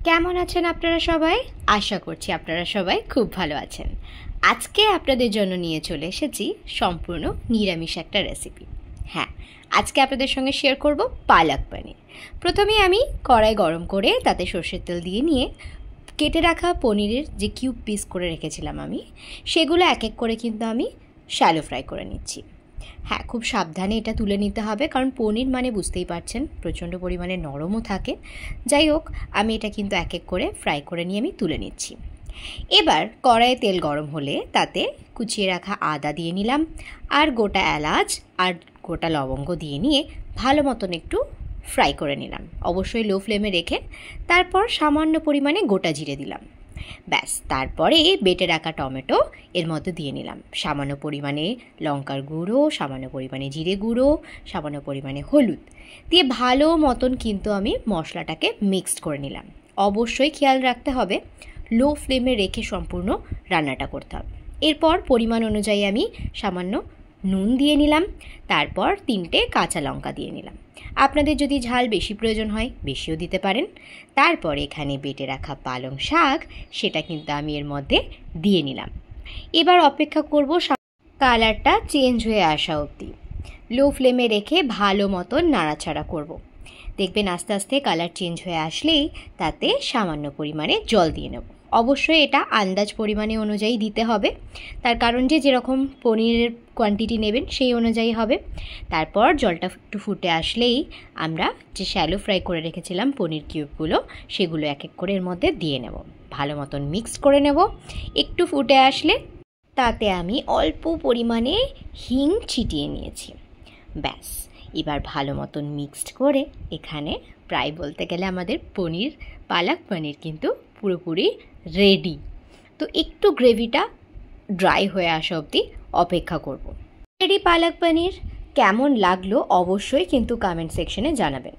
কেমন আছেন আপনারা সবাই? আশা করছি আপনারা সবাই খুব ভালো আছেন। আজকে আপনাদের জন্য নিয়ে চলে এসেছি সম্পূর্ণ নিরামিষ একটা রেসিপি। হ্যাঁ, আজকে আপনাদের সঙ্গে শেয়ার করব পালক পনির। প্রথমে আমি কড়াই গরম করে তাতে সর্ষের তেল দিয়ে নিয়ে কেটে রাখা পনিরের যে কিউব পিস করে রেখেছিলাম আমি, সেগুলো এক এক করে কিন্তু আমি শ্যালো ফ্রাই করে নিচ্ছি। হ্যাঁ, খুব সাবধানে এটা তুলে নিতে হবে, কারণ পনির মানে বুঝতেই পারছেন প্রচণ্ড পরিমাণে নরমও থাকে। যাই হোক, আমি এটা কিন্তু এক এক করে ফ্রাই করে নিয়ে আমি তুলে নিচ্ছি। এবার কড়াইয়ে তেল গরম হলে তাতে কুচিয়ে রাখা আদা দিয়ে নিলাম, আর গোটা এলাচ আর গোটা লবঙ্গ দিয়ে নিয়ে ভালো মতন একটু ফ্রাই করে নিলাম, অবশ্যই লো ফ্লেমে রেখে। তারপর সামান্য পরিমাণে গোটা জিরে দিলাম। ব্যাস, তারপরে বেটে রাখা টমেটো এর মধ্যে দিয়ে নিলাম, সামান্য পরিমাণে লঙ্কার গুঁড়ো, সামান্য পরিমাণে জিরে গুঁড়ো, সামান্য পরিমাণে হলুদ দিয়ে ভালো মতন কিন্তু আমি মশলাটাকে মিক্সড করে নিলাম। অবশ্যই খেয়াল রাখতে হবে লো ফ্লেমে রেখে সম্পূর্ণ রান্নাটা করতে হবে। এরপর পরিমাণ অনুযায়ী আমি সামান্য নুন দিয়ে নিলাম, তারপর 3টে কাঁচা লঙ্কা দিয়ে নিলাম। আপনাদের যদি ঝাল বেশি প্রয়োজন হয় বেশিও দিতে পারেন। তারপর এখানে বেটে রাখা পালং শাক, সেটা কিন্তু আমি এর মধ্যে দিয়ে নিলাম। এবার অপেক্ষা করব কালারটা চেঞ্জ হয়ে আসা অবধি। লো ফ্লেমে রেখে ভালো মতন নাড়াচাড়া করব। দেখবেন আস্তে আস্তে কালার চেঞ্জ হয়ে আসলেই তাতে সামান্য পরিমাণে জল দিয়ে নেব। অবশ্যই এটা আন্দাজ পরিমাণে অনুযায়ী দিতে হবে, তার কারণ যেরকম পনিরের কোয়ান্টিটি নেবেন সেই অনুযায়ী হবে। তারপর জলটা একটু ফুটে আসলেই আমরা যে শ্যালো ফ্রাই করে রেখেছিলাম পনির কিউবগুলো, সেগুলো এক এক করে এর মধ্যে দিয়ে নেব, ভালো মতন মিক্স করে নেব। একটু ফুটে আসলে তাতে আমি অল্প পরিমাণে হিং ছিটিয়ে নিয়েছি। ব্যাস, এবার ভালো মতন মিক্সড করে এখানে প্রায় বলতে গেলে আমাদের পালক পনির কিন্তু পুরোপুরি রেডি। তো একটু গ্রেভিটা ড্রাই হয়ে আসা অবধি অপেক্ষা করব। রেডি পালক পনির। কেমন লাগলো অবশ্যই কিন্তু কমেন্ট সেকশনে জানাবেন।